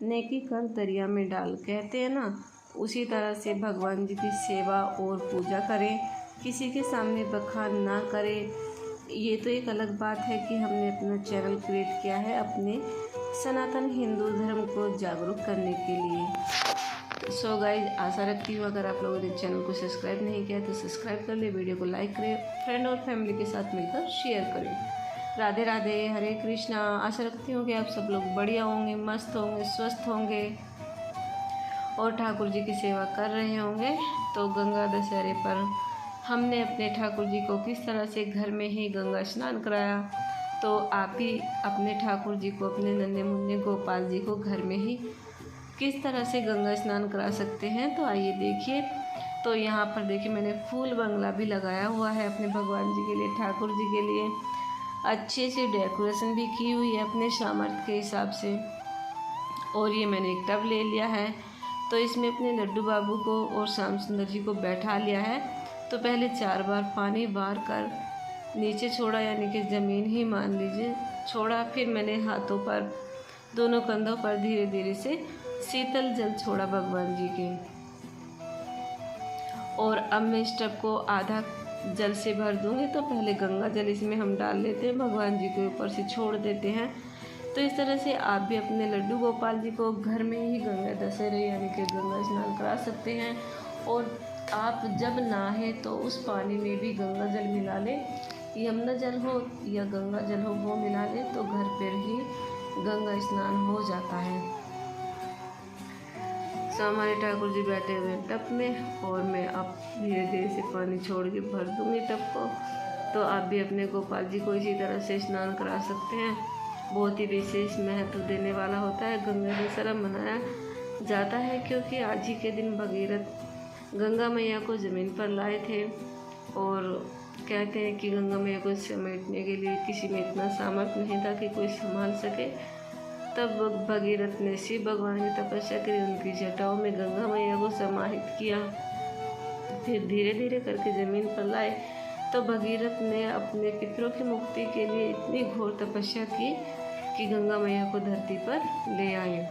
नेकी कर दरिया में डाल, कहते हैं ना, उसी तरह से भगवान जी की सेवा और पूजा करें, किसी के सामने बखान ना करें। ये तो एक अलग बात है कि हमने अपना चैनल क्रिएट किया है अपने सनातन हिंदू धर्म को जागरूक करने के लिए। सो गाइज, आशा रखती हूँ अगर आप लोगों ने चैनल को सब्सक्राइब नहीं किया तो सब्सक्राइब कर ले, वीडियो को लाइक करें, फ्रेंड और फैमिली के साथ मिलकर शेयर करें। राधे राधे, हरे कृष्णा। आशा रखती हूँ कि आप सब लोग बढ़िया होंगे, मस्त होंगे, स्वस्थ होंगे और ठाकुर जी की सेवा कर रहे होंगे। तो गंगा दशहरे पर हमने अपने ठाकुर जी को किस तरह से घर में ही गंगा स्नान कराया, तो आप भी अपने ठाकुर जी को, अपने नन्हे मुन्ने गोपाल जी को घर में ही किस तरह से गंगा स्नान करा सकते हैं। तो आइए देखिए। तो यहाँ पर देखिए, मैंने फूल बंगला भी लगाया हुआ है अपने भगवान जी के लिए, ठाकुर जी के लिए। अच्छे से डेकोरेशन भी की हुई है अपने सामर्थ्य के हिसाब से। और ये मैंने एक टब ले लिया है, तो इसमें अपने लड्डू बाबू को और श्याम सुंदर जी को बैठा लिया है। तो पहले 4 बार पानी बार कर नीचे छोड़ा, यानी कि ज़मीन ही मान लीजिए छोड़ा। फिर मैंने हाथों पर, दोनों कंधों पर धीरे धीरे से शीतल जल छोड़ा भगवान जी के। और अब मैं इस टब को आधा जल से भर दूंगी। तो पहले गंगा जल इसमें हम डाल लेते हैं, भगवान जी के ऊपर से छोड़ देते हैं। तो इस तरह से आप भी अपने लड्डू गोपाल जी को घर में ही गंगा दशहरे यानी कि गंगा स्नान करा सकते हैं। और आप जब नहाएं तो उस पानी में भी गंगा जल मिला लें, यमुना जल हो या गंगा जल हो वो मिला लें, तो घर पर ही गंगा स्नान हो जाता है। तो हमारे ठाकुर जी बैठे हुए हैं टब में, और मैं अब धीरे धीरे से पानी छोड़ के भर दूंगी टब को। तो आप भी अपने गोपाल जी को इसी तरह से स्नान करा सकते हैं। बहुत ही विशेष महत्व देने वाला होता है। गंगा दशहरा मनाया जाता है क्योंकि आज ही के दिन भगीरथ गंगा मैया को ज़मीन पर लाए थे। और कहते हैं कि गंगा मैया को समेटने के लिए किसी में इतना सामर्थ्य नहीं था कि कोई संभाल सके। तब भगीरथ ने शिव भगवान की तपस्या करी, उनकी जटाओं में गंगा मैया को समाहित किया, फिर धीरे धीरे करके ज़मीन पर लाए। तो भगीरथ ने अपने पितरों की मुक्ति के लिए इतनी घोर तपस्या की कि गंगा मैया को धरती पर ले आए।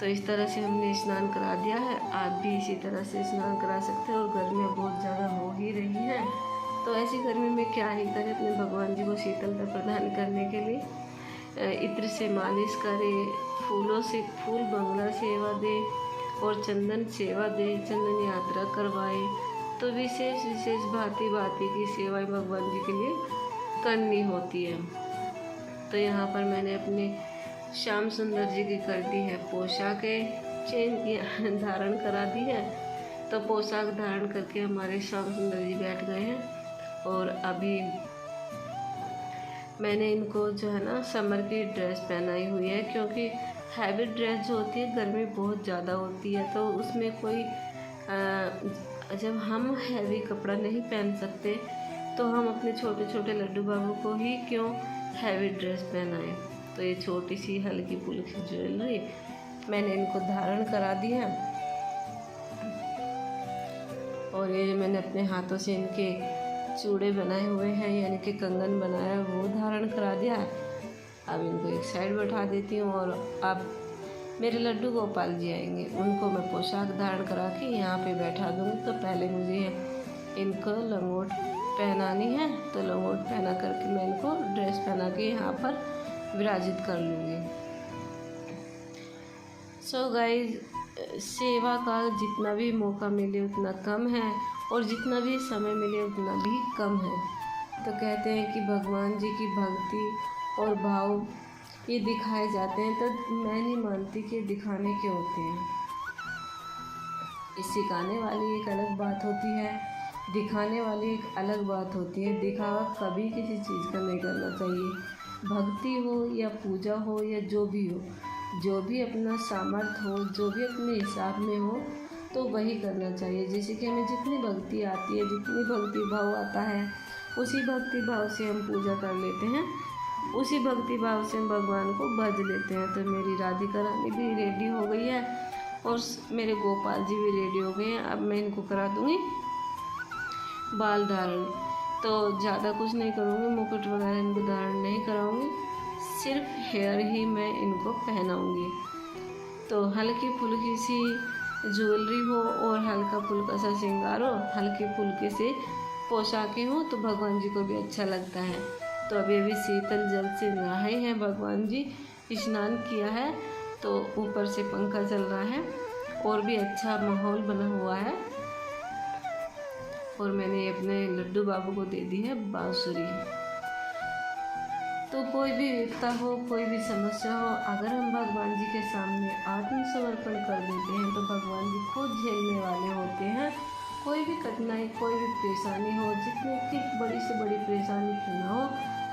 तो इस तरह से हमने स्नान करा दिया है। आप भी इसी तरह से स्नान करा सकते हैं। और गर्मियाँ बहुत ज़्यादा हो ही रही हैं, तो ऐसी गर्मी में क्या ही करें, अपने भगवान जी को शीतलता प्रदान करने के लिए इत्र से मालिश करें, फूलों से, फूल बंगला सेवा दे और चंदन सेवा दे, चंदन यात्रा करवाए। तो विशेष विशेष भांति भांति की सेवाएं भगवान जी के लिए करनी होती है। तो यहाँ पर मैंने अपने श्याम सुंदर जी की कर दी है पोशाक चेंज किया, धारण करा दी है। तो पोशाक धारण करके हमारे श्याम सुंदर जी बैठ गए हैं। और अभी मैंने इनको जो है ना समर की ड्रेस पहनाई हुई है, क्योंकि हैवी ड्रेस जो होती है गर्मी बहुत ज़्यादा होती है, तो उसमें कोई जब हम हैवी कपड़ा नहीं पहन सकते तो हम अपने छोटे छोटे लड्डू बाबू को ही क्यों हैवी ड्रेस पहनाएं। तो ये छोटी सी हल्की फुल्की ज्वेलरी मैंने इनको धारण करा दी है। और ये मैंने अपने हाथों से इनके चूड़े बनाए हुए हैं, यानी कि कंगन बनाया वो धारण करा दिया है। अब इनको एक साइड बैठा देती हूँ। और अब मेरे लड्डू गोपाल जी आएंगे, उनको मैं पोशाक धारण करा के यहाँ पे बैठा दूँगी। तो पहले मुझे इनको लंगोट पहनानी है, तो लंगोट पहना करके मैं इनको ड्रेस पहना के यहाँ पर विराजित कर लूँगी। सो गाइज, सेवा का जितना भी मौका मिले उतना कम है, और जितना भी समय मिले उतना भी कम है। तो कहते हैं कि भगवान जी की भक्ति और भाव ये दिखाए जाते हैं, तो मैं नहीं मानती कि दिखाने के होते हैं। ये सिखाने वाली एक अलग बात होती है, दिखाने वाली एक अलग बात होती है। दिखावा कभी किसी चीज़ का नहीं करना चाहिए। भक्ति हो या पूजा हो या जो भी हो, जो भी अपना सामर्थ्य हो, जो भी अपने हिसाब में हो, तो वही करना चाहिए। जैसे कि हमें जितनी भक्ति आती है, जितनी भक्ति भाव आता है, उसी भक्ति भाव से हम पूजा कर लेते हैं, उसी भक्ति भाव से हम भगवान को भज लेते हैं। तो मेरी राधिका रानी भी रेडी हो गई है और मेरे गोपाल जी भी रेडी हो गए हैं। अब मैं इनको करा दूँगी बाल धारण। तो ज़्यादा कुछ नहीं करूँगी, मुकुट वगैरह इनको धारण नहीं कराऊँगी, सिर्फ हेयर ही मैं इनको पहनाऊंगी। तो हल्की फुल्की सी ज्वेलरी हो और हल्का फुल्का सा श्रृंगार हो, हल्के फुल्के से पोशाकें हो तो भगवान जी को भी अच्छा लगता है। तो अभी अभी शीतल जल से नहाए हैं भगवान जी, स्नान किया है, तो ऊपर से पंखा चल रहा है और भी अच्छा माहौल बना हुआ है। और मैंने अपने लड्डू बाबू को दे दी है बांसुरी। तो कोई भी विपदा हो, कोई भी समस्या हो, अगर हम भगवान जी के सामने आत्मसमर्पण कर देते हैं तो भगवान जी खुद झेलने वाले होते हैं। कोई भी कठिनाई, कोई भी परेशानी हो, जितनी की बड़ी से बड़ी परेशानी क्यों ना हो,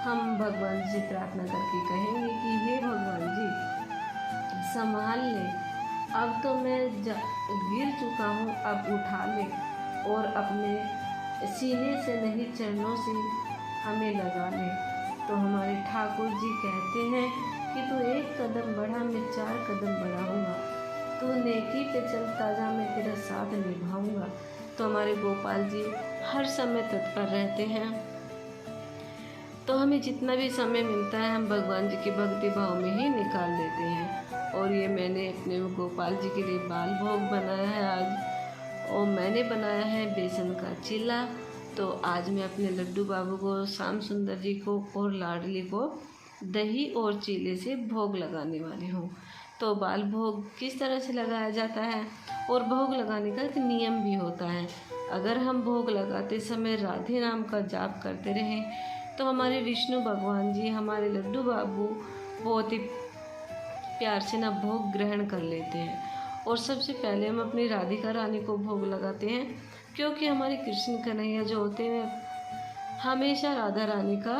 हम भगवान जी से प्रार्थना करके कहेंगे कि हे भगवान जी संभाल ले, अब तो मैं गिर चुका हूँ, अब उठा ले और अपने सीने से नहीं चरणों से हमें लगा ले। तो हमारे ठाकुर जी कहते हैं कि तू एक कदम बढ़ा मैं 4 कदम बढ़ाऊँगा, तू नेकी पे चल ताजा मैं तेरा साथ निभाऊँगा। तो हमारे गोपाल जी हर समय तत्पर रहते हैं। तो हमें जितना भी समय मिलता है हम भगवान जी की भक्ति भाव में ही निकाल देते हैं। और ये मैंने अपने गोपाल जी के लिए बाल भोग बनाया है आज, और मैंने बनाया है बेसन का चिल्ला। तो आज मैं अपने लड्डू बाबू को, श्याम सुंदर जी को और लाडली को दही और चीले से भोग लगाने वाली हूँ। तो बाल भोग किस तरह से लगाया जाता है, और भोग लगाने का एक नियम भी होता है। अगर हम भोग लगाते समय राधे नाम का जाप करते रहें तो हमारे विष्णु भगवान जी, हमारे लड्डू बाबू बहुत ही प्यार से ना भोग ग्रहण कर लेते हैं। और सबसे पहले हम अपनी राधिका रानी को भोग लगाते हैं, क्योंकि हमारे कृष्ण कन्हैया जो होते हैं हमेशा राधा रानी का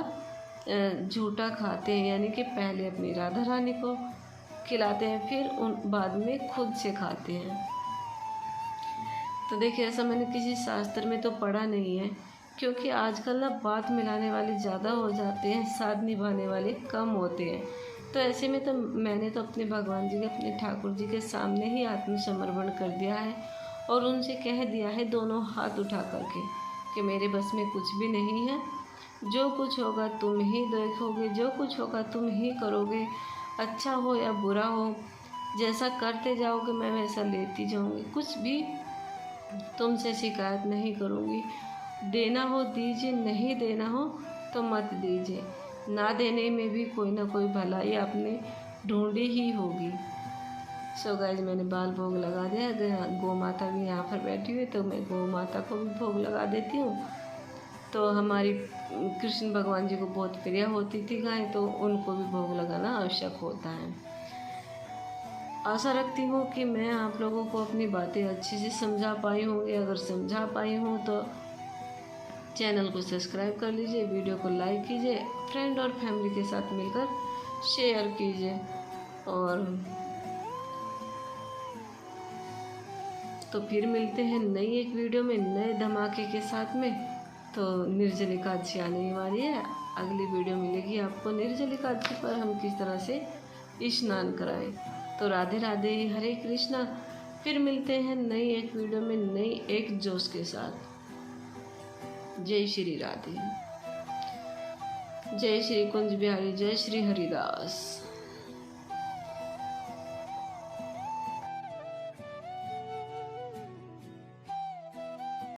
झूठा खाते हैं, यानी कि पहले अपनी राधा रानी को खिलाते हैं, फिर बाद में खुद से खाते हैं। तो देखिए, ऐसा मैंने किसी शास्त्र में तो पढ़ा नहीं है, क्योंकि आजकल ना बात मिलाने वाले ज़्यादा हो जाते हैं, साथ निभाने वाले कम होते हैं। तो ऐसे में तो मैंने तो अपने भगवान जी के, अपने ठाकुर जी के सामने ही आत्मसमर्पण कर दिया है और उनसे कह दिया है दोनों हाथ उठा करके कि मेरे बस में कुछ भी नहीं है, जो कुछ होगा तुम ही देखोगे, जो कुछ होगा तुम ही करोगे, अच्छा हो या बुरा हो, जैसा करते जाओगे मैं वैसा लेती जाऊँगी, कुछ भी तुमसे शिकायत नहीं करूँगी। देना हो दीजिए, नहीं देना हो तो मत दीजिए, ना देने में भी कोई ना कोई भलाई आपने ढूंढी ही होगी। सो गाइज, मैंने बाल भोग लगा दिया। गौ माता भी यहाँ पर बैठी हुई, तो मैं गौ माता को भी भोग लगा देती हूँ। तो हमारी कृष्ण भगवान जी को बहुत प्रिय होती थी गाय, तो उनको भी भोग लगाना आवश्यक होता है। आशा रखती हूँ कि मैं आप लोगों को अपनी बातें अच्छे से समझा पाई होंगी। अगर समझा पाई हूँ तो चैनल को सब्सक्राइब कर लीजिए, वीडियो को लाइक कीजिए, फ्रेंड और फैमिली के साथ मिलकर शेयर कीजिए। और तो फिर मिलते हैं नई एक वीडियो में नए धमाके के साथ में। तो निर्जल एकादशी आने वाली है, अगली वीडियो मिलेगी आपको निर्जल एकादशी पर हम किस तरह से स्नान कराएं। तो राधे राधे, हरे कृष्णा। फिर मिलते हैं नई एक वीडियो में नई एक जोश के साथ। जय श्री राधे, जय श्री कुंज बिहारी, जय श्री हरिदास।